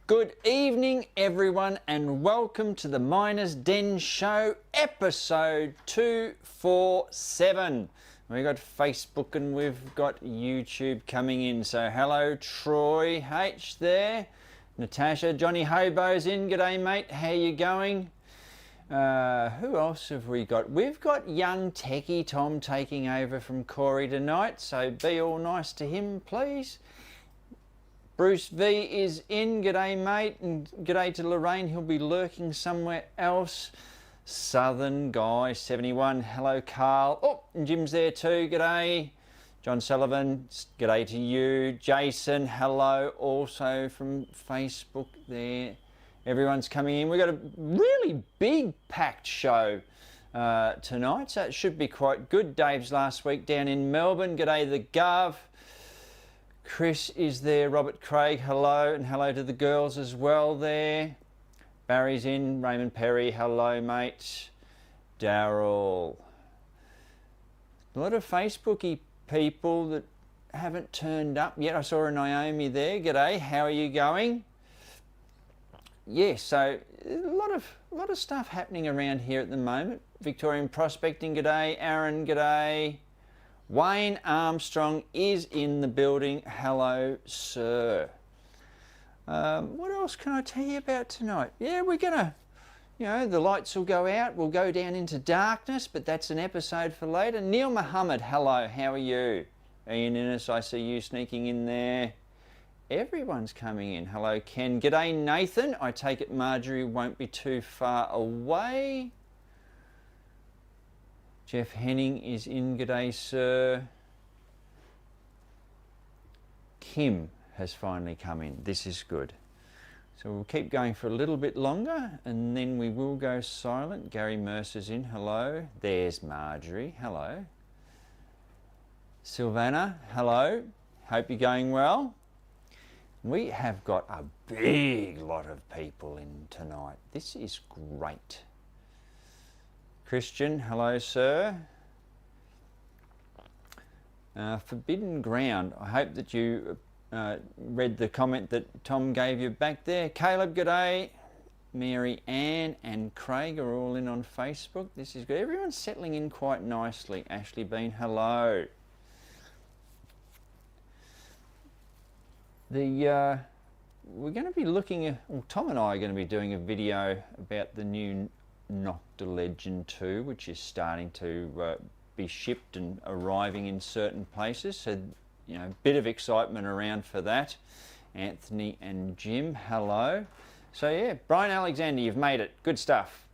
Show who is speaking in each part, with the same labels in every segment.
Speaker 1: Good evening everyone and welcome to the Miners Den Show episode 247. We've got Facebook and we've got YouTube coming in. So hello Troy H there. Natasha, Johnny Hobo's in. G'day mate, how you going? Who else have we got? We've got young techie Tom taking over from Corey tonight, so be all nice to him please. Bruce V is in. G'day mate, and g'day to Lorraine, he'll be lurking somewhere else. Southern Guy 71, hello Carl. Oh, and Jim's there too, g'day. John Sullivan, g'day to you. Jason, hello also from Facebook there. Everyone's coming in. We've got a really big packed show tonight, so it should be quite good. Dave's last week down in Melbourne. G'day the Gov. Chris is there. Robert Craig, hello, and hello to the girls as well there. Barry's in. Raymond Perry, hello mate. Daryl. A lot of Facebooky people that haven't turned up yet. I saw a Naomi there. G'day, how are you going? Yes, so a lot of stuff happening around here at the moment. Victorian Prospecting, g'day. Aaron, g'day. Wayne Armstrong is in the building. Hello, sir. What else can I tell you about tonight? Yeah, we're gonna, the lights will go out. We'll go down into darkness, but that's an episode for later. Neil Muhammad, hello. How are you? Ian Innes, I see you sneaking in there. Everyone's coming in. Hello, Ken. G'day, Nathan. I take it Marjorie won't be too far away. Jeff Henning is in. G'day, sir. Kim has finally come in. This is good. So we'll keep going for a little bit longer and then we will go silent. Gary Mercer's in. Hello. There's Marjorie. Hello. Silvana. Hello. Hope you're going well. We have got a big lot of people in tonight. This is great. Christian, hello sir. Forbidden Ground, I hope that you read the comment that Tom gave you back there. Caleb, g'day. Mary Ann and Craig are all in on Facebook. This is good. Everyone's settling in quite nicely. Ashley Bean, hello. We're going to be looking at, well, Tom and I are going to be doing a video about the new Nocta Legend 2, which is starting to be shipped and arriving in certain places. So, a bit of excitement around for that. Anthony and Jim, hello. So yeah, Brian Alexander, you've made it. Good stuff.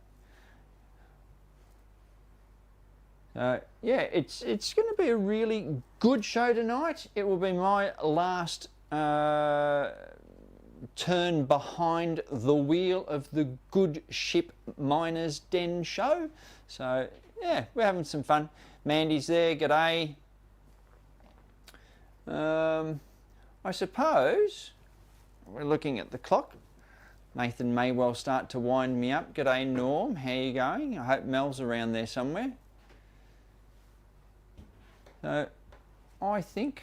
Speaker 1: Yeah, it's going to be a really good show tonight. It will be my last turn behind the wheel of the Good Ship Miners Den show. So yeah, we're having some fun. Mandy's there, g'day. I suppose we're looking at the clock. Nathan may well start to wind me up. G'day Norm, how you going? I hope Mel's around there somewhere. So I think,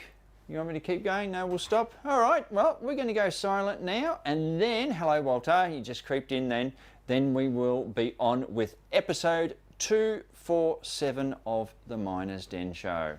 Speaker 1: you want me to keep going? No, we'll stop. All right, well, we're going to go silent now. And then, hello, Walter, you just creeped in then. Then we will be on with episode 247 of the Miners Den Show.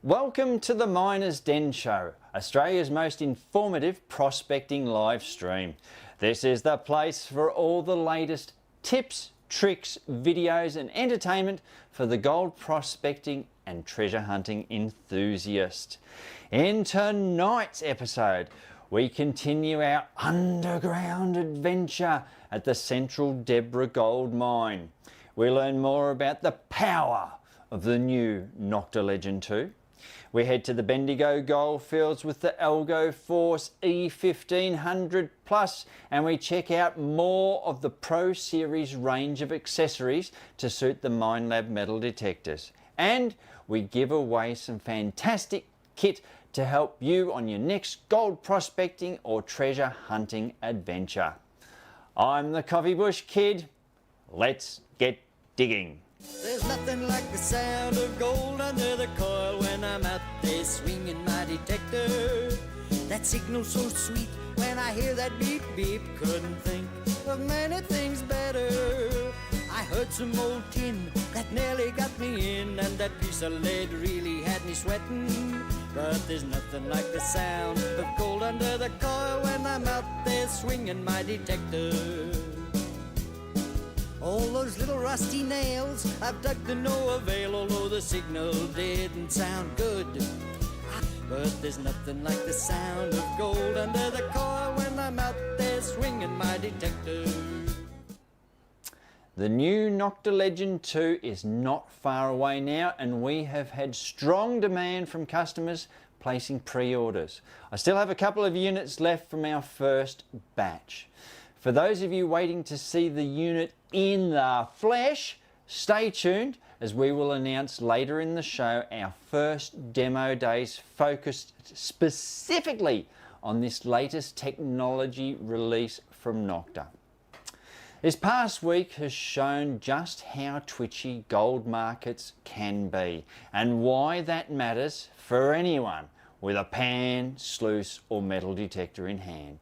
Speaker 1: Welcome to the Miners Den Show, Australia's most informative prospecting live stream. This is the place for all the latest tips, tricks, videos and entertainment for the gold prospecting and treasure hunting enthusiast. In tonight's episode, we continue our underground adventure at the Central Deborah Gold Mine. We learn more about the power of the new Nocta Legend 2. We head to the Bendigo Goldfields with the Algo Force E1500 Plus, and we check out more of the Pro Series range of accessories to suit the Minelab metal detectors. And we give away some fantastic kit to help you on your next gold prospecting or treasure hunting adventure. I'm the Coffee Bush Kid. Let's get digging.
Speaker 2: There's nothing like the sound of gold under the coil when I'm out there swinging my detector. That signal's so sweet when I hear that beep beep. Couldn't think of many things better. I heard some old tin that nearly got me in, and that piece of lead really had me sweating. But there's nothing like the sound of gold under the coil when I'm out there swinging my detector. All those little rusty nails I've dug to no avail, although the signal didn't sound good. But there's nothing like the sound of gold under the coil when I'm out there swinging my detector.
Speaker 1: The new Nocta Legend 2 is not far away now, and we have had strong demand from customers placing pre-orders. I still have a couple of units left from our first batch. For those of you waiting to see the unit in the flesh, stay tuned as we will announce later in the show our first demo days focused specifically on this latest technology release from Nocta. This past week has shown just how twitchy gold markets can be and why that matters for anyone with a pan, sluice or metal detector in hand.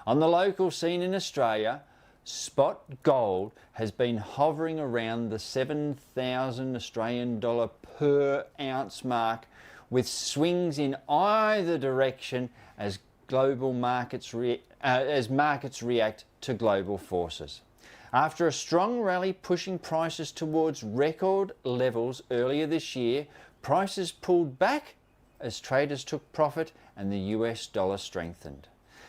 Speaker 1: On the local scene in Australia, spot gold has been hovering around the 7,000 Australian dollar per ounce mark, with swings in either direction as markets react to global forces. After a strong rally pushing prices towards record levels earlier this year, prices pulled back as traders took profit and the US dollar strengthened.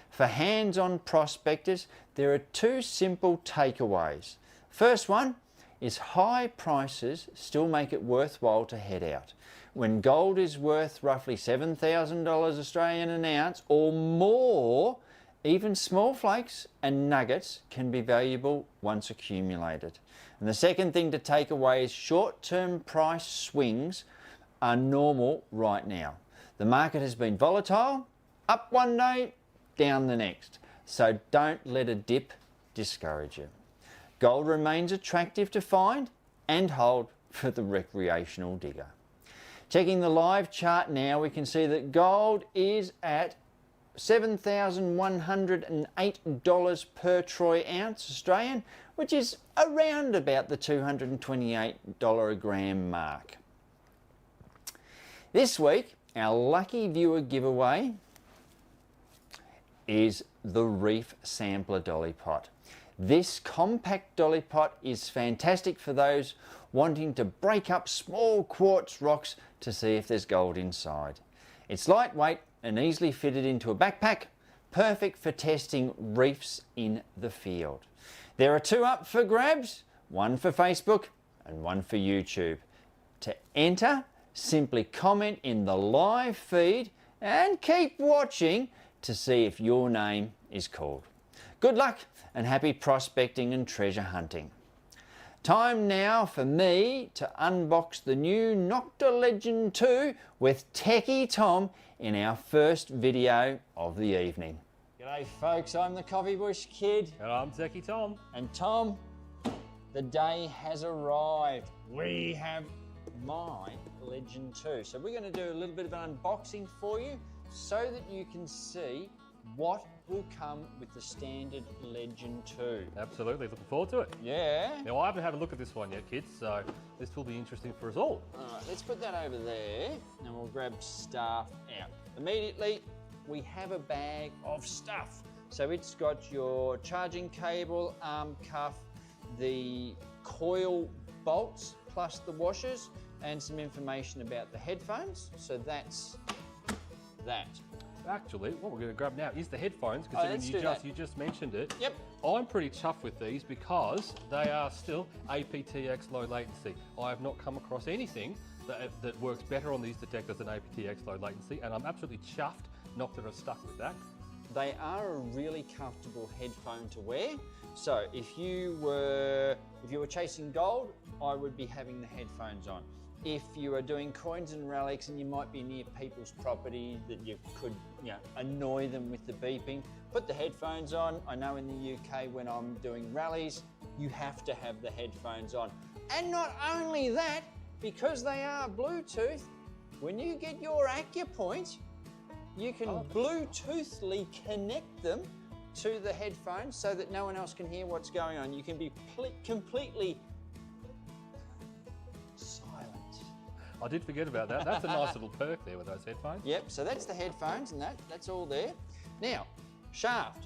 Speaker 1: For hands-on prospectors, there are two simple takeaways. First one is high prices still make it worthwhile to head out. When gold is worth roughly $7,000 Australian an ounce or more, even small flakes and nuggets can be valuable once accumulated. And the second thing to take away is short-term price swings are normal right now. The market has been volatile, up one day, down the next. So don't let a dip discourage you. Gold remains attractive to find and hold for the recreational digger. Checking the live chart now, we can see that gold is at $7,108 per troy ounce Australian, which is around about the $228 a gram mark. This week, our lucky viewer giveaway is the Reef Sampler Dolly Pot. This compact dolly pot is fantastic for those wanting to break up small quartz rocks to see if there's gold inside. It's lightweight and easily fitted into a backpack, perfect for testing reefs in the field. There are two up for grabs, one for Facebook and one for YouTube. To enter, simply comment in the live feed and keep watching to see if your name is called. Good luck and happy prospecting and treasure hunting. Time now for me to unbox the new Nocta Legend 2 with Techie Tom in our first video of the evening. G'day folks, I'm the Coffee Bush Kid.
Speaker 3: And I'm Techie Tom.
Speaker 1: And Tom, the day has arrived. We have my Legend 2. So we're going to do a little bit of an unboxing for you so that you can see what will come with the standard Legend 2.
Speaker 3: Absolutely, looking forward to it.
Speaker 1: Yeah.
Speaker 3: Now I haven't had a look at this one yet, kids, so this will be interesting for us all.
Speaker 1: Alright, let's put that over there and we'll grab stuff out. Immediately, we have a bag of stuff. So it's got your charging cable, arm cuff, the coil bolts, plus the washers, and some information about the headphones. So that's that.
Speaker 3: Actually, what we're going to grab now is the headphones, considering you just mentioned it.
Speaker 1: Yep.
Speaker 3: I'm pretty chuffed with these because they are still aptX low latency. I have not come across anything that works better on these detectors than APTX low latency, and I'm absolutely chuffed Nocta are stuck with that.
Speaker 1: They are a really comfortable headphone to wear. So if you were chasing gold, I would be having the headphones on. If you are doing coins and relics and you might be near people's property that you could annoy them with the beeping, put the headphones on. I know in the UK when I'm doing rallies, you have to have the headphones on. And not only that, because they are Bluetooth, when you get your acupoint, you can Bluetoothly connect them to the headphones so that no one else can hear what's going on. You can be completely silent.
Speaker 3: I did forget about that. That's a nice little perk there with those headphones.
Speaker 1: Yep, so that's the headphones and that's all there. Now, shaft.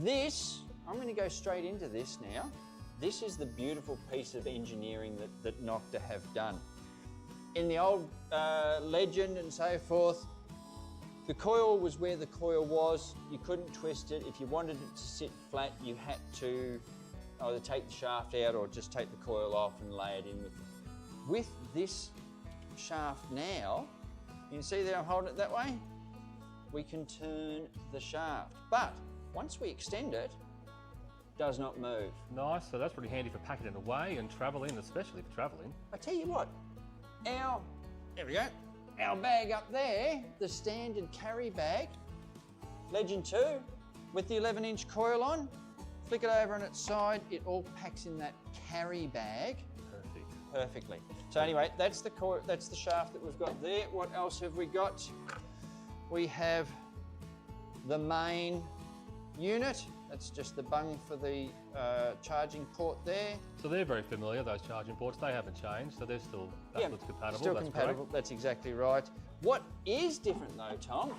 Speaker 1: This, I'm going to go straight into this now. This is the beautiful piece of engineering that Nocta have done. In the old Legend and so forth, the coil was where the coil was. You couldn't twist it. If you wanted it to sit flat, you had to either take the shaft out or just take the coil off and lay it in with it. With this shaft now, you can see that I'm holding it that way. We can turn the shaft, but once we extend it, it does not move.
Speaker 3: Nice, so that's pretty handy for packing it away and traveling, especially for traveling.
Speaker 1: I tell you what, there we go. Our bag up there, the standard carry bag, Legend 2, with the 11-inch coil on, flick it over on its side, it all packs in that carry bag.
Speaker 3: Perfect.
Speaker 1: Perfectly. So anyway, that's the shaft that we've got there. What else have we got? We have the main unit. That's just the bung for the charging port there.
Speaker 3: So they're very familiar, those charging ports. They haven't changed, so they're still backwards compatible.
Speaker 1: Still
Speaker 3: that's
Speaker 1: compatible,
Speaker 3: correct.
Speaker 1: That's exactly right. What is different though, Tom,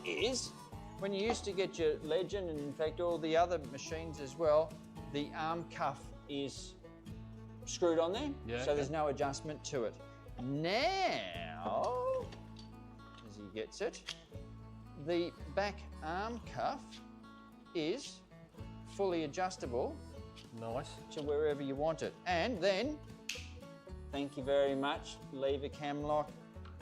Speaker 1: is when you used to get your Legend, and in fact all the other machines as well, the arm cuff is screwed on there, so there's no adjustment to it. Now, as he gets it, the back arm cuff is fully adjustable.
Speaker 3: Nice.
Speaker 1: To wherever you want it. And then, thank you very much, lever cam lock.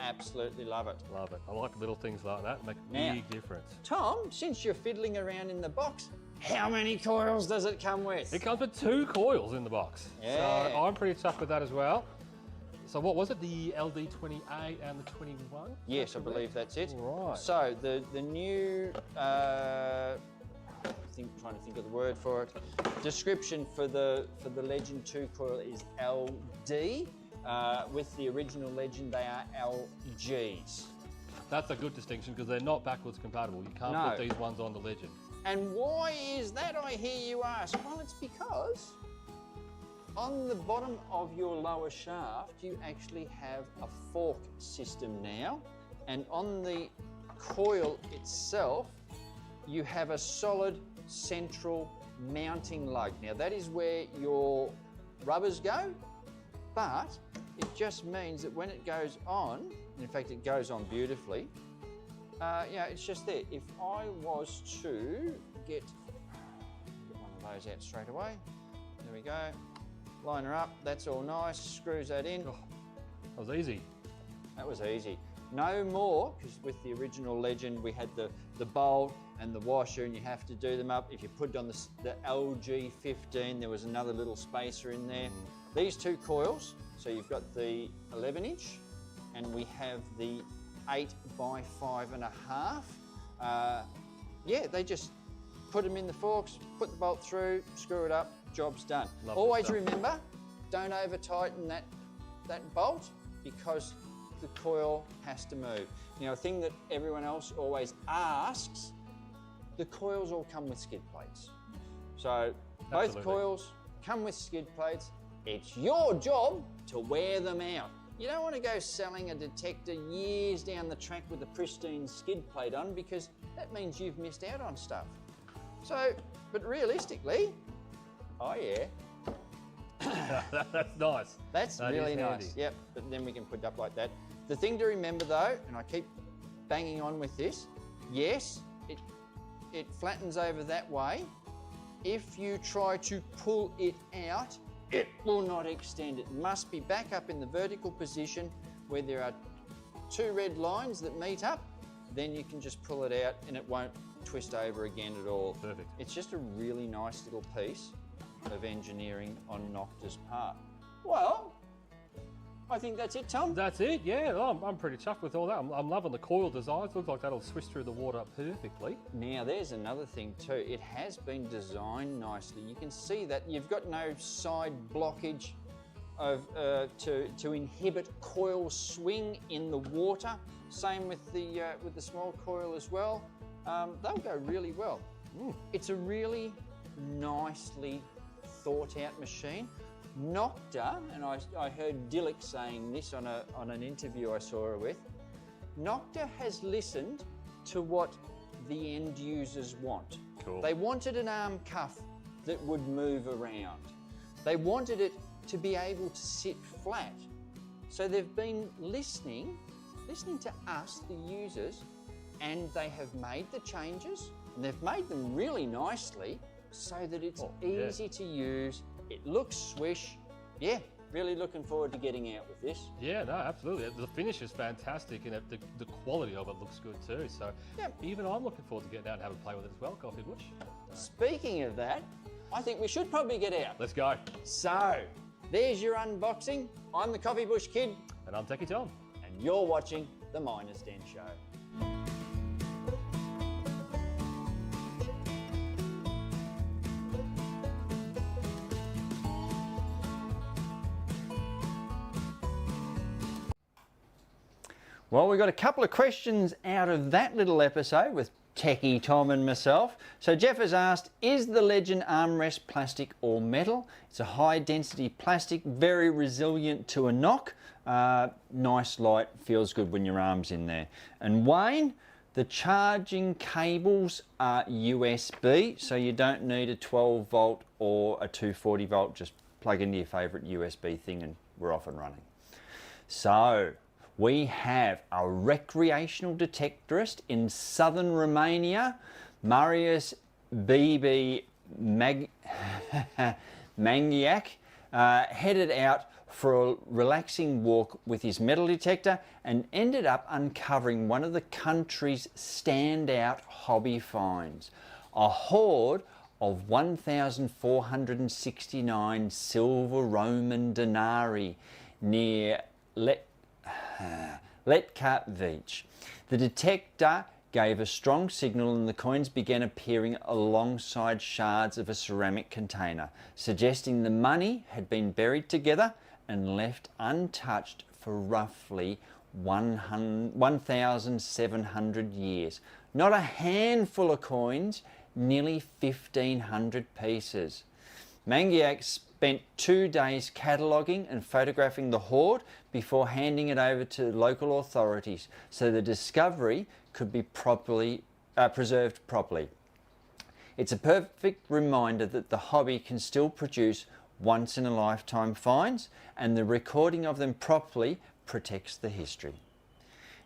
Speaker 1: Absolutely love it.
Speaker 3: Love it. I like little things like that, make a big difference.
Speaker 1: Tom, since you're fiddling around in the box, how many coils does it come with?
Speaker 3: It comes with 2 coils in the box.
Speaker 1: Yeah.
Speaker 3: So I'm pretty chuffed with that as well. So what was it, the LD20A and the 21?
Speaker 1: Yes, I believe that's it.
Speaker 3: Right.
Speaker 1: So the new, trying to think of the word for it. Description for the Legend 2 coil is LD. With the original Legend, they are LGs.
Speaker 3: That's a good distinction because they're not backwards compatible. You can't put these ones on the Legend.
Speaker 1: And why is that, I hear you ask? Well, it's because on the bottom of your lower shaft, you actually have a fork system now. And on the coil itself, you have a solid central mounting lug. Now that is where your rubbers go, but it just means that when it goes on, in fact it goes on beautifully, it's just there. If I was to get one of those out straight away, there we go, line her up, that's all nice, screws that in.
Speaker 3: Oh, that was easy.
Speaker 1: That was easy. No more, because with the original Legend we had the bolt and the washer and you have to do them up. If you put it on the LG15, there was another little spacer in there. These 2 coils, so you've got the 11-inch and we have the 8x5.5. They just put them in the forks, put the bolt through, screw it up, job's done.
Speaker 3: Lovely
Speaker 1: Always
Speaker 3: stuff.
Speaker 1: remember, don't over tighten that bolt because the coil has to move. Now, a thing that everyone else always asks, the coils all come with skid plates. So both coils come with skid plates. It's your job to wear them out. You don't want to go selling a detector years down the track with a pristine skid plate on because that means you've missed out on stuff. So, but realistically, oh yeah.
Speaker 3: That's nice.
Speaker 1: That's really nice. Yep, but then we can put it up like that. The thing to remember though, and I keep banging on with this, yes, it flattens over that way. If you try to pull it out, it will not extend. It must be back up in the vertical position where there are two red lines that meet up, then you can just pull it out and it won't twist over again at all.
Speaker 3: Perfect.
Speaker 1: It's just a really nice little piece of engineering on Nocta's part. Well, I think that's it, Tom.
Speaker 3: That's it, yeah. I'm pretty chuffed with all that. I'm loving the coil designs. Looks like that'll swish through the water perfectly.
Speaker 1: Now, there's another thing too. It has been designed nicely. You can see that you've got no side blockage of to inhibit coil swing in the water. Same with the small coil as well. They'll go really well. It's a really nicely thought out machine. Nocta, and I heard Dillick saying this on an interview I saw her with, Nocta has listened to what the end users want.
Speaker 3: Cool.
Speaker 1: They wanted an arm cuff that would move around. They wanted it to be able to sit flat. So they've been listening to us, the users, and they have made the changes, and they've made them really nicely so that it's easy to use. It looks swish. Yeah, really looking forward to getting out with this.
Speaker 3: Yeah, no, absolutely. The finish is fantastic and the quality of it looks good too. So even I'm looking forward to getting out and having a play with it as well, Coffee Bush.
Speaker 1: Speaking of that, I think we should probably get out.
Speaker 3: Let's go.
Speaker 1: So, there's your unboxing. I'm the Coffee Bush Kid.
Speaker 3: And I'm Techie Tom.
Speaker 1: And you're watching The Miners' Den Show. Well, we got a couple of questions out of that little episode with Techie Tom and myself. So Jeff has asked, is the Legend armrest plastic or metal? It's a high density plastic, very resilient to a knock. Nice light, feels good when your arm's in there. And Wayne, the charging cables are USB, so you don't need a 12 volt or a 240 volt, just plug into your favourite USB thing and we're off and running. So, we have a recreational detectorist in southern Romania, Marius BB Mangiak, headed out for a relaxing walk with his metal detector and ended up uncovering one of the country's standout hobby finds, a hoard of 1,469 silver Roman denarii near Letka Beach. The detector gave a strong signal and the coins began appearing alongside shards of a ceramic container, suggesting the money had been buried together and left untouched for roughly 1,700 years. Not a handful of coins, nearly 1,500 pieces. Mangiak spent 2 days cataloguing and photographing the hoard before handing it over to local authorities so the discovery could be preserved properly. It's a perfect reminder that the hobby can still produce once-in-a-lifetime finds, and the recording of them properly protects the history.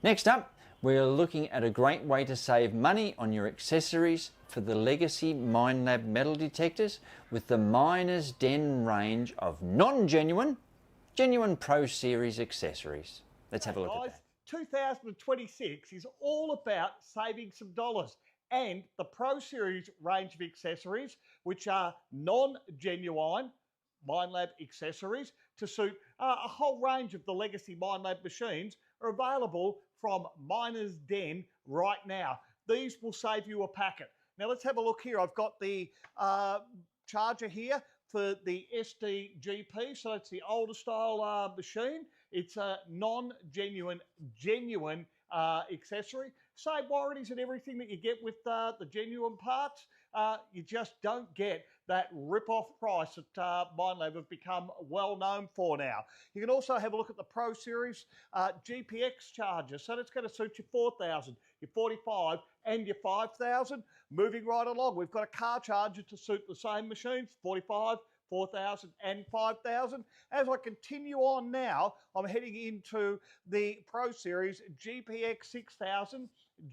Speaker 1: Next up, we're looking at a great way to save money on your accessories for the Legacy Minelab metal detectors with the Miners' Den range of non-genuine, genuine Pro Series accessories. Let's have a look at that.
Speaker 4: 2026 is all about saving some dollars, and the Pro Series range of accessories, which are non-genuine Minelab accessories to suit a whole range of the Legacy Minelab machines, are available from Miners' Den right now. These will save you a packet. Now let's have a look here. I've got the charger here for the SDGP, so it's the older style machine. It's a non-genuine, genuine accessory. Same warranties and everything that you get with the genuine parts. You just don't get that rip-off price that Minelab have become well known for now. You can also have a look at the Pro Series GPX charger. So that's going to suit your 4,000, your 45 and your 5,000. Moving right along, we've got a car charger to suit the same machines, 45, 4,000 and 5,000. As I continue on now, I'm heading into the Pro Series GPX 6,000,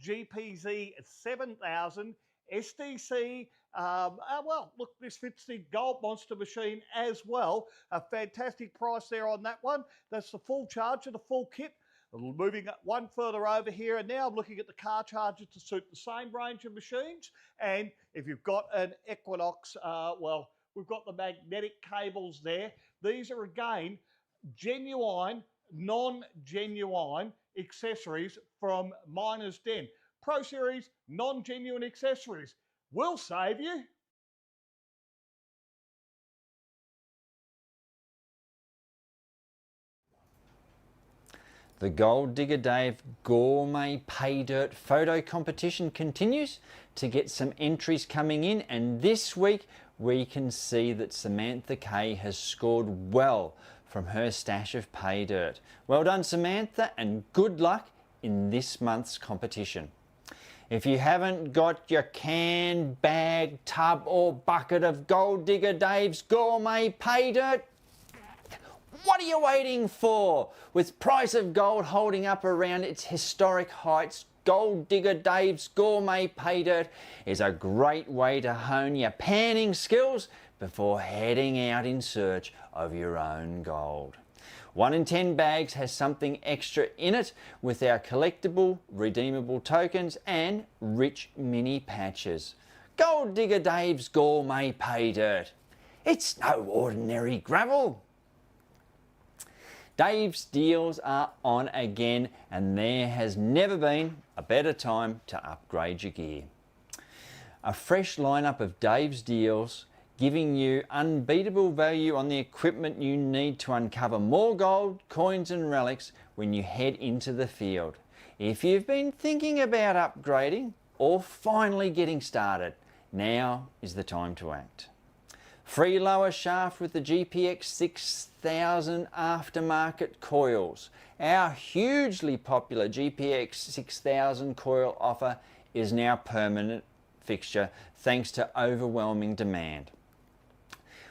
Speaker 4: GPZ 7,000, SDC, well, look, this fits the Gold Monster machine as well. A fantastic price there on that one. That's the full charger, the full kit, Moving one further over here, and now I'm looking at the car charger to suit the same range of machines. And if you've got an Equinox, well, we've got the magnetic cables there. These are, again, genuine, non-genuine accessories from Miner's Den. Pro Series non-genuine accessories will save you.
Speaker 1: The Gold Digger Dave Gourmet Pay Dirt photo competition continues to get some entries coming in, and this week we can see that Samantha Kay has scored well from her stash of pay dirt. Well done, Samantha, and good luck in this month's competition. If you haven't got your can, bag, tub or bucket of Gold Digger Dave's Gourmet Pay Dirt, what are you waiting for? With price of gold holding up around its historic heights, Gold Digger Dave's Gourmet Pay Dirt is a great way to hone your panning skills before heading out in search of your own gold. 1 in 10 bags has something extra in it with our collectible, redeemable tokens and rich mini patches. Gold Digger Dave's Gourmet Pay Dirt. It's no ordinary gravel. Dave's deals are on again, and there has never been a better time to upgrade your gear. A fresh lineup of Dave's deals giving you unbeatable value on the equipment you need to uncover more gold, coins and relics when you head into the field. If you've been thinking about upgrading or finally getting started, now is the time to act. Free lower shaft with the GPX 6000 aftermarket coils. Our hugely popular GPX 6000 coil offer is now permanent fixture thanks to overwhelming demand.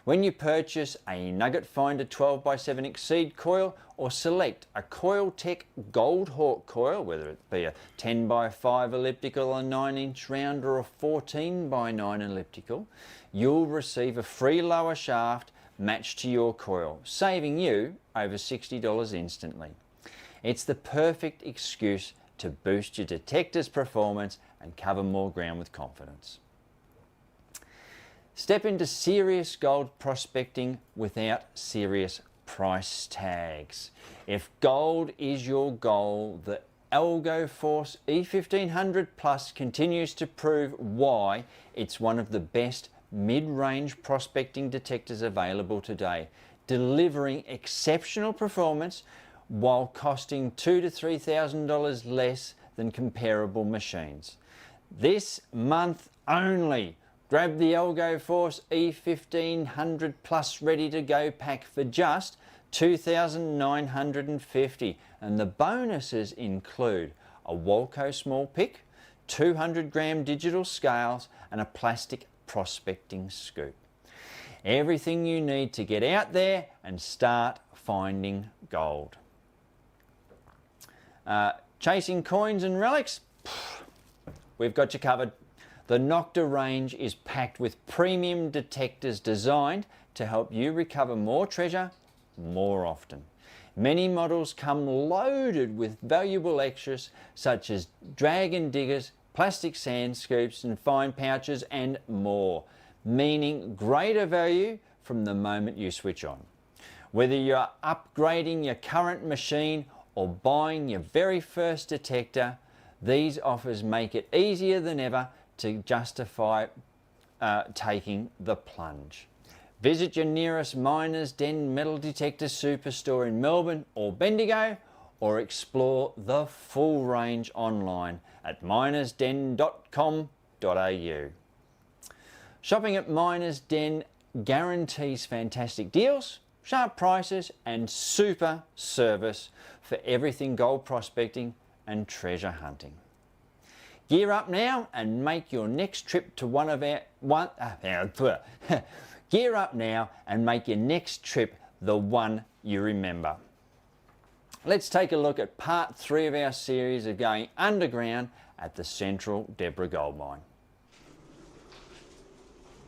Speaker 1: When you purchase a Nugget Finder 12x7 Exceed coil or select a Coil Tech Gold Hawk coil, whether it be a 10x5 elliptical, a 9-inch round or a 14x9 elliptical, you'll receive a free lower shaft matched to your coil, saving you over $60 instantly. It's the perfect excuse to boost your detector's performance and cover more ground with confidence. Step into serious gold prospecting without serious price tags. If gold is your goal, the Algo Force E1500 Plus continues to prove why it's one of the best mid-range prospecting detectors available today, delivering exceptional performance while costing $2,000 to $3,000 less than comparable machines. This month only, grab the Algo Force E1500 Plus ready to go pack for just $2,950, and the bonuses include a Walco small pick, 200 gram digital scales and a plastic prospecting scoop. Everything you need to get out there and start finding gold. Chasing coins and relics? We've got you covered. The Nocta range is packed with premium detectors designed to help you recover more treasure more often. Many models come loaded with valuable extras such as dragon diggers, plastic sand scoops and fine pouches and more, meaning greater value from the moment you switch on. Whether you're upgrading your current machine or buying your very first detector, these offers make it easier than ever to justify taking the plunge. Visit your nearest Miner's Den Metal Detector Superstore in Melbourne or Bendigo, or explore the full range online at minersden.com.au. Shopping at Miner's Den guarantees fantastic deals, sharp prices and super service for everything gold prospecting and treasure hunting. Gear up now and make your next trip to Gear up now and make your next trip the one you remember. Let's take a look at part 3 of our series of going underground at the Central Deborah Gold Mine.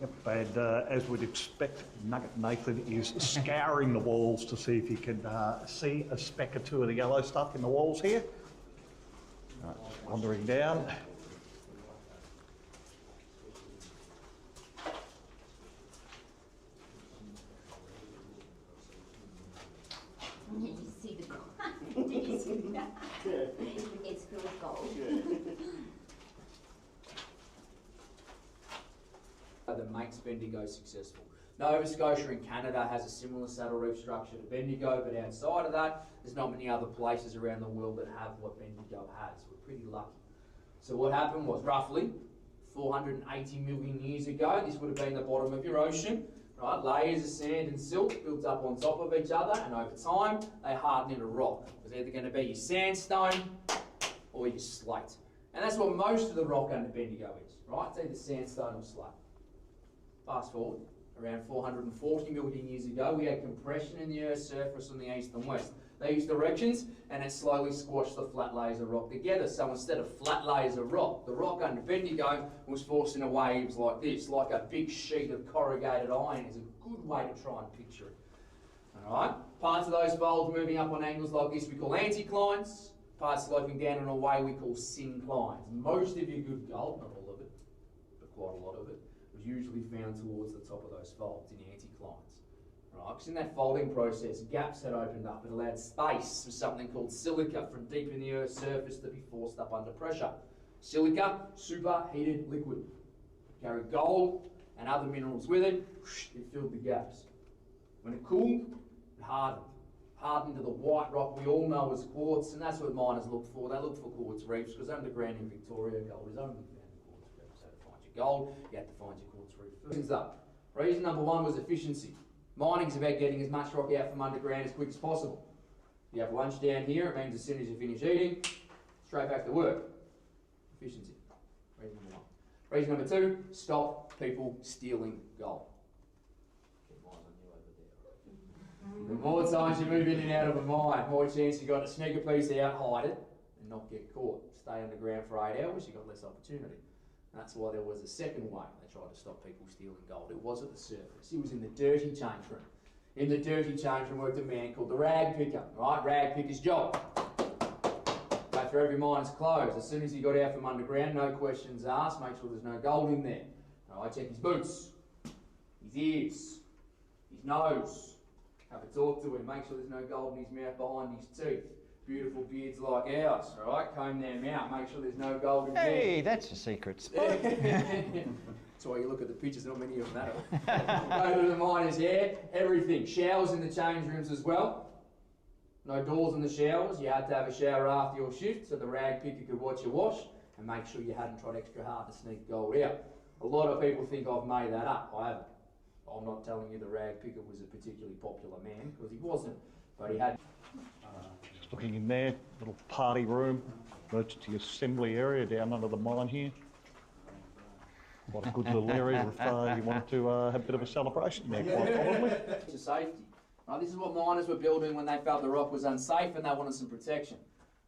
Speaker 4: Yep, and as we'd expect, Nugget Nathan is scouring the walls to see if he can see a speck or two of the yellow stuff in the walls here. Wandering down.
Speaker 5: You see the gold. Did you see that? It's full of gold.
Speaker 6: That makes Bendigo successful. Nova Scotia in Canada has a similar saddle reef structure to Bendigo, but outside of that, there's not many other places around the world that have what Bendigo has. We're pretty lucky. So what happened was roughly 480 million years ago, this would have been the bottom of your ocean, right? Layers of sand and silt built up on top of each other, and over time, they hardened into rock. It was either going to be your sandstone or your slate. And that's what most of the rock under Bendigo is, right? It's either sandstone or slate. Fast forward, around 440 million years ago, we had compression in the Earth's surface on the east and west. These directions, and it slowly squashed the flat layers of rock together. So instead of flat layers of rock, the rock under Bendigo was forced into waves like this, like a big sheet of corrugated iron is a good way to try and picture it. Alright, parts of those folds moving up on angles like this we call anticlines, parts sloping down in a way we call synclines. Most of your good gold, not all of it, but quite a lot of it, was usually found towards the top of those folds in anticlines. Right, because in that folding process, gaps had opened up. It allowed space for something called silica from deep in the Earth's surface to be forced up under pressure. Silica, superheated liquid. Carried gold and other minerals with it. It filled the gaps. When it cooled, it hardened. Hardened to the white rock we all know as quartz, and that's what miners look for. They look for quartz reefs because underground in Victoria, gold is only found in quartz reefs. So to find your gold, you have to find your quartz reef first. Reason number one was efficiency. Mining's about getting as much rock out from underground as quick as possible. You have lunch down here, it means as soon as you finish eating, straight back to work. Efficiency. Reason number one. Reason number two, stop people stealing gold. Keep eyes on you over there. The more times you move in and out of a mine, more chance you got to sneak a piece out, hide it, and not get caught. Stay underground for 8 hours, you got less opportunity. That's why there was a second way they tried to stop people stealing gold. It was at the surface. It was in the dirty change room. In the dirty change room worked a man called the rag picker, right? Rag picker's job. Go through every miner's clothes. As soon as he got out from underground, no questions asked, make sure there's no gold in there. Right, check his boots, his ears, his nose. Have a talk to him, make sure there's no gold in his mouth behind his teeth. Beautiful beards like ours, all right? Comb them out, make sure there's no gold in there.
Speaker 1: Hey, that's a secret spot.
Speaker 6: That's why you look at the pictures, not many of them that. Go to the miner's hair, everything. Showers in the change rooms as well. No doors in the showers. You had to have a shower after your shift so the rag picker could watch you wash and make sure you hadn't tried extra hard to sneak gold out. A lot of people think I've made that up. I haven't. I'm not telling you the rag picker was a particularly popular man, because he wasn't, but he had...
Speaker 4: Just looking in there, little party room, emergency assembly area down under the mine here. What a good little area if you wanted to have a bit of a celebration there, quite probably.
Speaker 6: To safety. Right, this is what miners were building when they felt the rock was unsafe and they wanted some protection.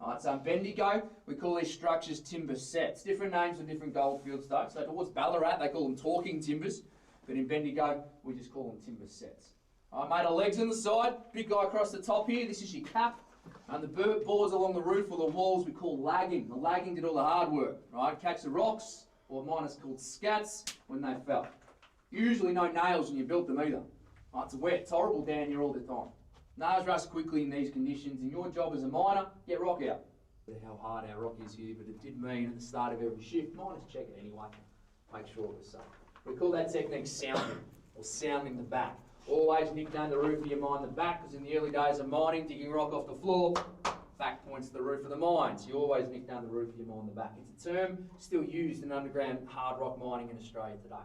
Speaker 6: Right, so in Bendigo, we call these structures timber sets. Different names for different goldfields though. So towards Ballarat, they call them talking timbers, but in Bendigo, we just call them timber sets. Right, made of legs on the side, big guy across the top here, this is your cap. And the boards along the roof or the walls we call lagging. The lagging did all the hard work, right? Catch the rocks, or miners called scats, when they fell. Usually no nails when you built them either. Right, it's wet, it's horrible down here all the time. Nails rust quickly in these conditions, and your job as a miner, get rock out. How hard our rock is here, but it did mean at the start of every shift, miners check it anyway, make sure it was safe. We call that technique sounding, or sounding the back. Always nickname the roof of your mine the back, because in the early days of mining, digging rock off the floor, back points to the roof of the mine. So you always nickname the roof of your mine the back. It's a term still used in underground hard rock mining in Australia today.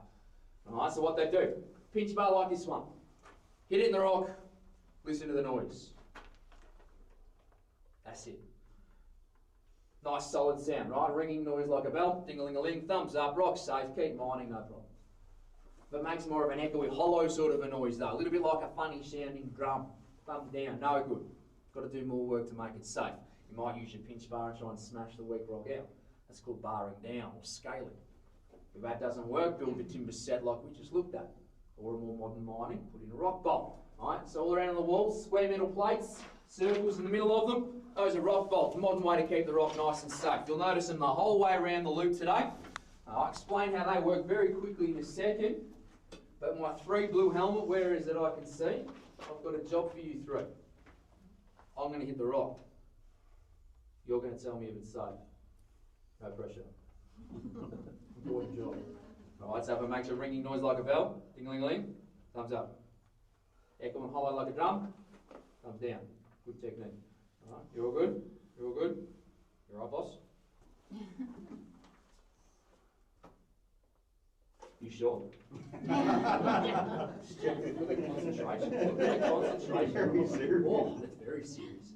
Speaker 6: Alright, so what they do, pinch bar like this one. Hit it in the rock, listen to the noise. That's it. Nice solid sound, right? Ringing noise like a bell, ding-a-ling-a-ling, thumbs up, rock safe, keep mining, no problem. But makes more of an echoey, hollow sort of a noise though, a little bit like a funny sounding drum. Thumbs down, no good. Got to do more work to make it safe. You might use your pinch bar and try and smash the weak rock out. That's called barring down or scaling. If that doesn't work, build a timber set like we just looked at. Or a more modern mining, put in a rock bolt. Alright, so all around the walls, square metal plates, circles in the middle of them, those are rock bolts, a modern way to keep the rock nice and safe. You'll notice them the whole way around the loop today. I'll explain how they work very quickly in a second. But my 3 blue helmet, where is it I can see? I've got a job for you 3. I'm going to hit the rock. You're going to tell me if it's safe. No pressure. Important job. Alright, so if it makes a ringing noise like a bell, ding-a-ling-a-ling, thumbs up. Echo and hollow like a drum, thumbs down. Good technique. Alright, you're all good? You're all good? You're all right, boss? You sure? Just checking. Look at concentration. Look at concentration.
Speaker 7: Very serious.
Speaker 6: Oh, that's very serious.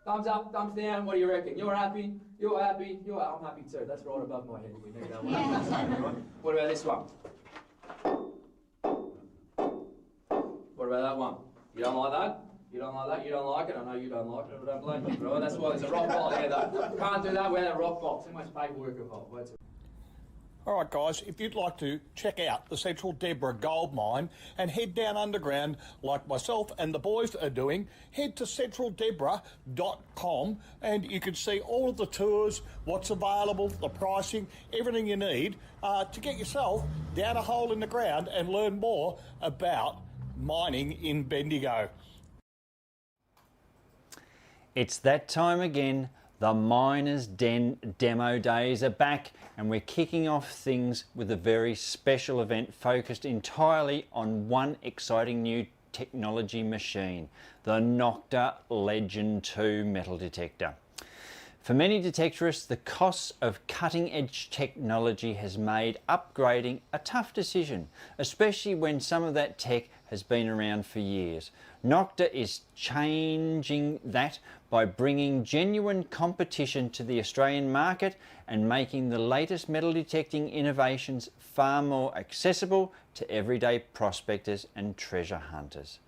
Speaker 6: Thumbs up, thumbs down, what do you reckon? You're happy, I'm happy too. That's right above my head. We need that one. What about this one? What about that one? You don't like that? You don't like that? You don't like it? I know you don't like it, but I don't blame you. Right? That's why there's a rock bolt here though. Can't do that without a rock bolt. Too much paperwork involved.
Speaker 4: All right, guys, if you'd like to check out the Central Deborah gold mine and head down underground like myself and the boys are doing, head to centraldeborah.com and you can see all of the tours, what's available, the pricing, everything you need to get yourself down a hole in the ground and learn more about mining in Bendigo.
Speaker 1: It's that time again. The Miners' Den demo days are back and we're kicking off things with a very special event focused entirely on one exciting new technology machine, the Nocta Legend 2 metal detector. For many detectorists, the costs of cutting-edge technology has made upgrading a tough decision, especially when some of that tech has been around for years. Nocta is changing that by bringing genuine competition to the Australian market and making the latest metal detecting innovations far more accessible to everyday prospectors and treasure hunters.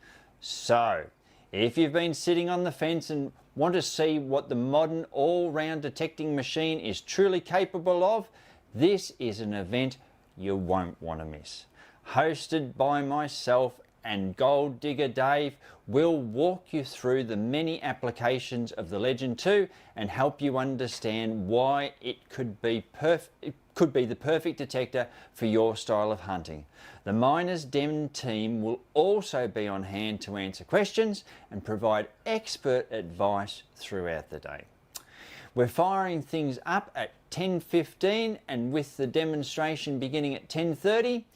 Speaker 1: So, if you've been sitting on the fence and want to see what the modern all-round detecting machine is truly capable of, this is an event you won't want to miss. Hosted by myself and Gold Digger Dave, we'll walk you through the many applications of the Legend 2 and help you understand why it could be the perfect detector for your style of hunting. The Miners' Den team will also be on hand to answer questions and provide expert advice throughout the day. We're firing things up at 10:15 and with the demonstration beginning at 10:30.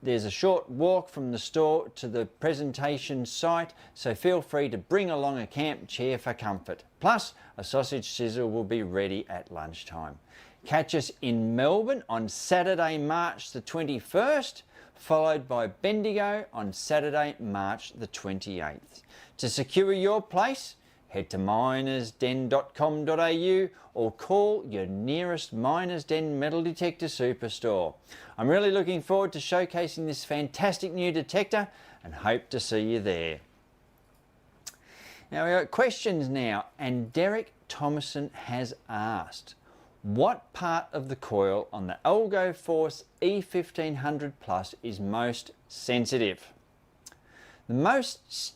Speaker 1: There's a short walk from the store to the presentation site, so feel free to bring along a camp chair for comfort. Plus, a sausage sizzle will be ready at lunchtime. Catch us in Melbourne on Saturday, March the 21st, followed by Bendigo on Saturday, March the 28th. To secure your place, head to minersden.com.au or call your nearest Miners' Den metal detector superstore. I'm really looking forward to showcasing this fantastic new detector and hope to see you there. Now we've got questions now, and Derek Thomason has asked, what part of the coil on the Algo Force E1500 Plus is most sensitive? Most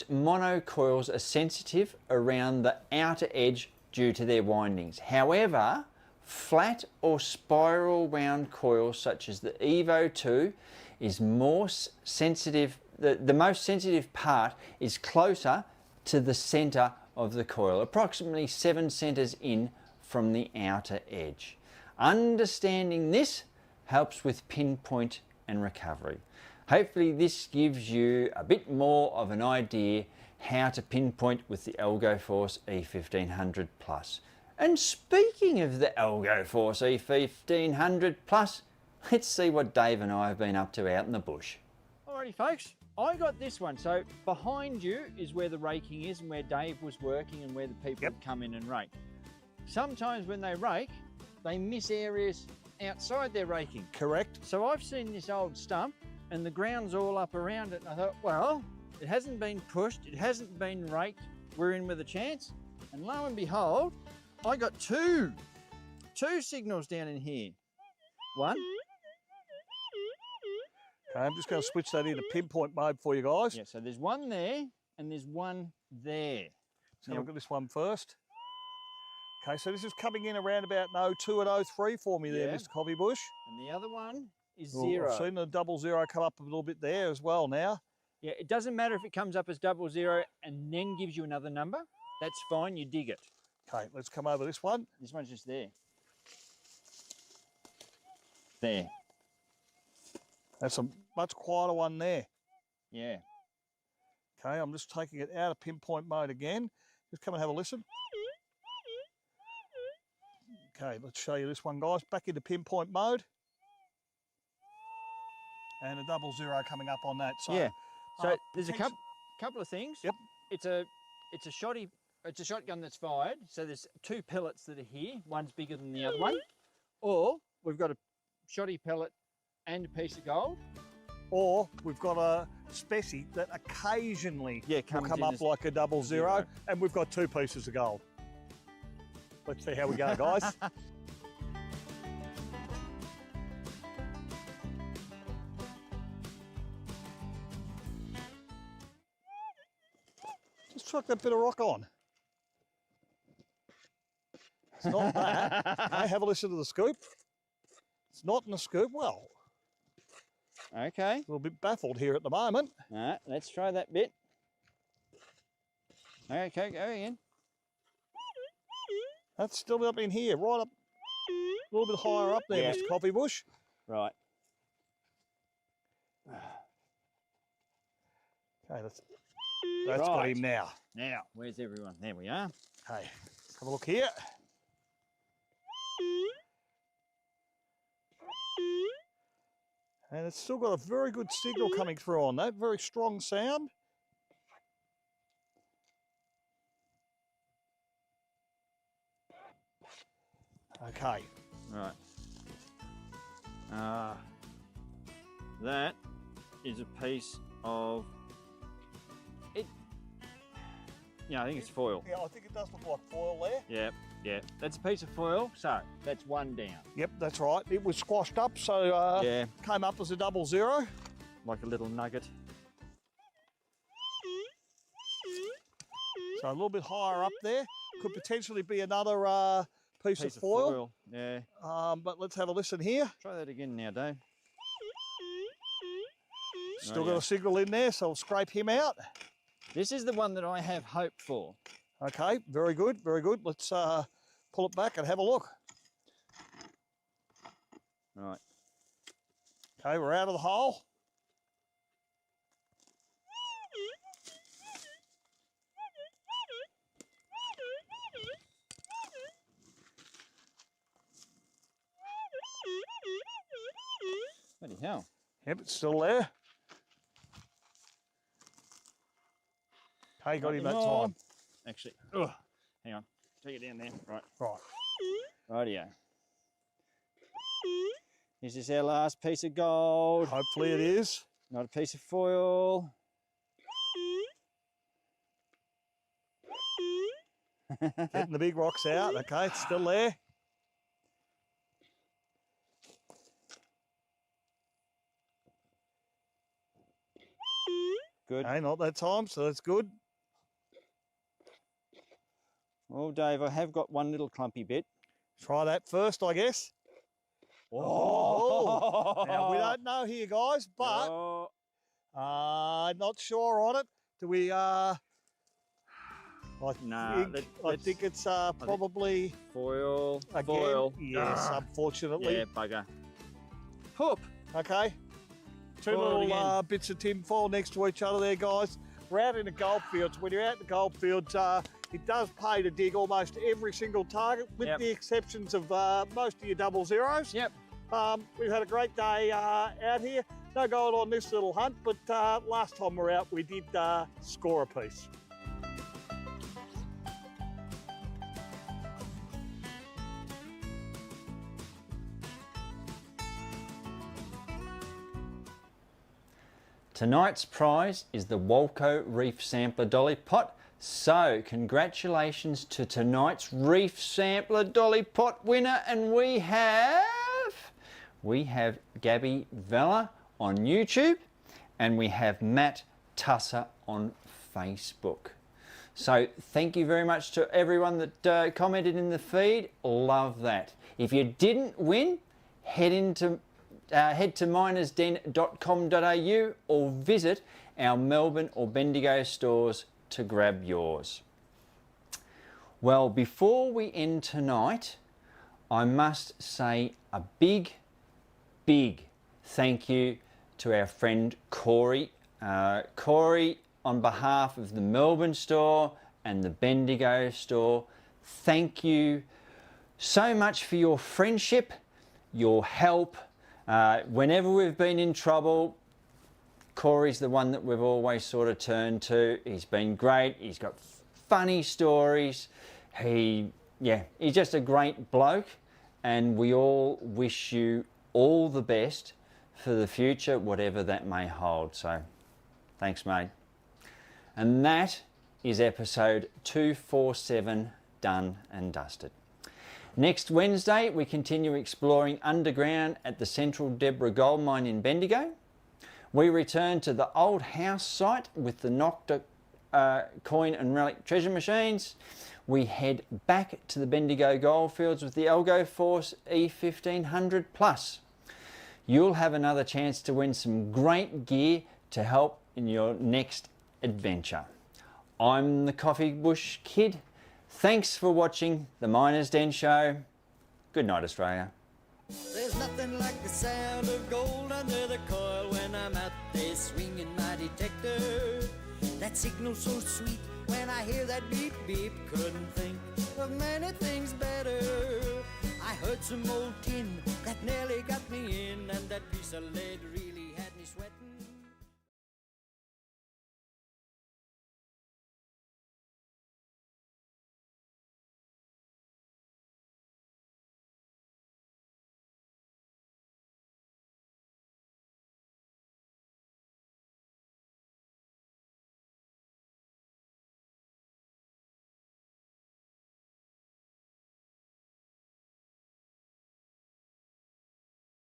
Speaker 1: mono coils are sensitive around the outer edge due to their windings. However, flat or spiral wound coils such as the Evo 2 is more sensitive. The most sensitive part is closer to the center of the coil, approximately 7 centers in from the outer edge. Understanding this helps with pinpoint and recovery. Hopefully this gives you a bit more of an idea how to pinpoint with the Algo Force E1500 Plus. And speaking of the Algo Force E1500 Plus, let's see what Dave and I have been up to out in the bush. Alrighty folks, I got this one. So behind you is where the raking is and where Dave was working and where the people would come in and rake. Sometimes when they rake, they miss areas outside their raking.
Speaker 4: Correct.
Speaker 1: So I've seen this old stump and the ground's all up around it, and I thought, well, it hasn't been pushed, it hasn't been raked, we're in with a chance. And lo and behold, I got two signals down in here. One.
Speaker 4: Okay, I'm just going to switch that into pinpoint mode for you guys.
Speaker 1: Yeah, so there's one there and there's one there.
Speaker 4: So look at this one first. Okay, so this is coming in around about 02 and 03 for me there,
Speaker 1: Yeah.
Speaker 4: Mr. Coffee Bush.
Speaker 1: And the other one is
Speaker 4: Well,
Speaker 1: 0.
Speaker 4: I've seen the 00 come up a little bit there as well now.
Speaker 1: Yeah, it doesn't matter if it comes up as 00 and then gives you another number. That's fine, you dig it.
Speaker 4: Okay, let's come over this one.
Speaker 1: This one's just there. There.
Speaker 4: That's a much quieter one there.
Speaker 1: Yeah.
Speaker 4: Okay, I'm just taking it out of pinpoint mode again. Just come and have a listen. Okay, let's show you this one, guys. Back into pinpoint mode. And a 00 coming up on that. So,
Speaker 1: Yeah. So there's a
Speaker 4: potential-
Speaker 1: couple of things.
Speaker 4: Yep.
Speaker 1: It's a shotgun that's fired. So there's 2 pellets that are here. One's bigger than the other one. Or we've got a shotty pellet and a piece of gold.
Speaker 4: Or we've got a specie that occasionally will
Speaker 1: comes
Speaker 4: come
Speaker 1: in
Speaker 4: up
Speaker 1: as
Speaker 4: like a 00,
Speaker 1: zero.
Speaker 4: and we've got 2 pieces of gold. Let's see how we go, guys. Just chuck that bit of rock on. It's not that. Okay, have a listen to the scoop. It's not in the scoop. Well,
Speaker 1: Okay.
Speaker 4: a little bit baffled here at the moment.
Speaker 1: All right, let's try that bit. Okay, go again.
Speaker 4: That's still up in here, right up, a little bit higher up there,
Speaker 1: Yeah.
Speaker 4: Mr. Coffee Bush.
Speaker 1: Right.
Speaker 4: Okay, that's got
Speaker 1: Right.
Speaker 4: him now.
Speaker 1: Now, where's everyone? There we are.
Speaker 4: Okay, let's have a look here. And it's still got a very good signal coming through on that, very strong sound. Okay,
Speaker 1: Right. That is a piece of it. Yeah, I think it's foil.
Speaker 4: yeah, I think it does look like foil there.
Speaker 1: Yeah. That's a piece of foil. So that's one down.
Speaker 4: Yep, that's right. It was squashed up, so
Speaker 1: Yeah,
Speaker 4: came up as a 00.
Speaker 1: like a little nugget.
Speaker 4: So a little bit higher up there. Could potentially be another piece of foil.
Speaker 1: Yeah.
Speaker 4: But let's have a listen here.
Speaker 1: Try that again now, Dave.
Speaker 4: Still
Speaker 1: Oh,
Speaker 4: got
Speaker 1: yeah.
Speaker 4: a signal in there, so I'll scrape him out.
Speaker 1: This is the one that I have hope for.
Speaker 4: Okay, very good, very good. Let's pull it back and have a look.
Speaker 1: Right.
Speaker 4: Okay, we're out of the hole.
Speaker 1: Bloody hell.
Speaker 4: Yep, it's still there. Okay, got him that
Speaker 1: Anymore.
Speaker 4: time.
Speaker 1: Actually, hang on. Take it down there. Right.
Speaker 4: Right.
Speaker 1: Rightio. Is this our last piece of gold?
Speaker 4: Hopefully it is.
Speaker 1: Not a piece of foil.
Speaker 4: Getting the big rocks out. Okay, it's still there.
Speaker 1: Good.
Speaker 4: Okay, not that time, so that's good.
Speaker 1: Well, Dave, I have got one little clumpy bit.
Speaker 4: Try that first, I guess. Oh! Now, we don't know here, guys, but
Speaker 1: Oh,
Speaker 4: not sure on it. Do we, I
Speaker 1: Nah,
Speaker 4: think it's probably,
Speaker 1: foil.
Speaker 4: again,
Speaker 1: Foil.
Speaker 4: yes,
Speaker 1: Ah,
Speaker 4: unfortunately.
Speaker 1: yeah, bugger. Hoop.
Speaker 4: Okay. Two
Speaker 1: Foil
Speaker 4: little
Speaker 1: again.
Speaker 4: bits of tin foil next to each other there, guys. We're out in the goldfields. When you're out in the goldfields, it does pay to dig almost every single target, with
Speaker 1: Yep.
Speaker 4: the exceptions of most of your 00s.
Speaker 1: Yep.
Speaker 4: We've had a great day out here. No gold on this little hunt, but last time we were out, we did score a piece.
Speaker 1: Tonight's prize is the Walco Reef Sampler Dolly Pot, So, congratulations to tonight's Reef Sampler Dolly Pot winner, and we have Gabby Vella on YouTube, and we have Matt Tusser on Facebook. So thank you very much to everyone that commented in the feed. Love that. If you didn't win, head to minersden.com.au or visit our Melbourne or Bendigo stores to grab yours. Well, before we end tonight, I must say a big thank you to our friend Corey. Corey, on behalf of the Melbourne store and the Bendigo store, thank you so much for your friendship, your help. Whenever we've been in trouble, Corey's the one that we've always sort of turned to. He's been great. He's got funny stories. He's just a great bloke, and we all wish you all the best for the future, whatever that may hold. So thanks, mate. And that is episode 247 done and dusted. Next Wednesday, we continue exploring underground at the Central Deborah Gold Mine in Bendigo. We return to the old house site with the Nocta coin and relic treasure machines. We head back to the Bendigo goldfields with the Algo Force E1500 Plus. You'll have another chance to win some great gear to help in your next adventure. I'm the Coffee Bush Kid. Thanks for watching the Miners' Den Show. Good night, Australia.
Speaker 2: There's nothing like the sound of gold under the coil when I'm out there swinging my detector. That signal so sweet when I hear that beep beep. Couldn't think of many things better. I heard some old tin that nearly got me in, and that piece of lead really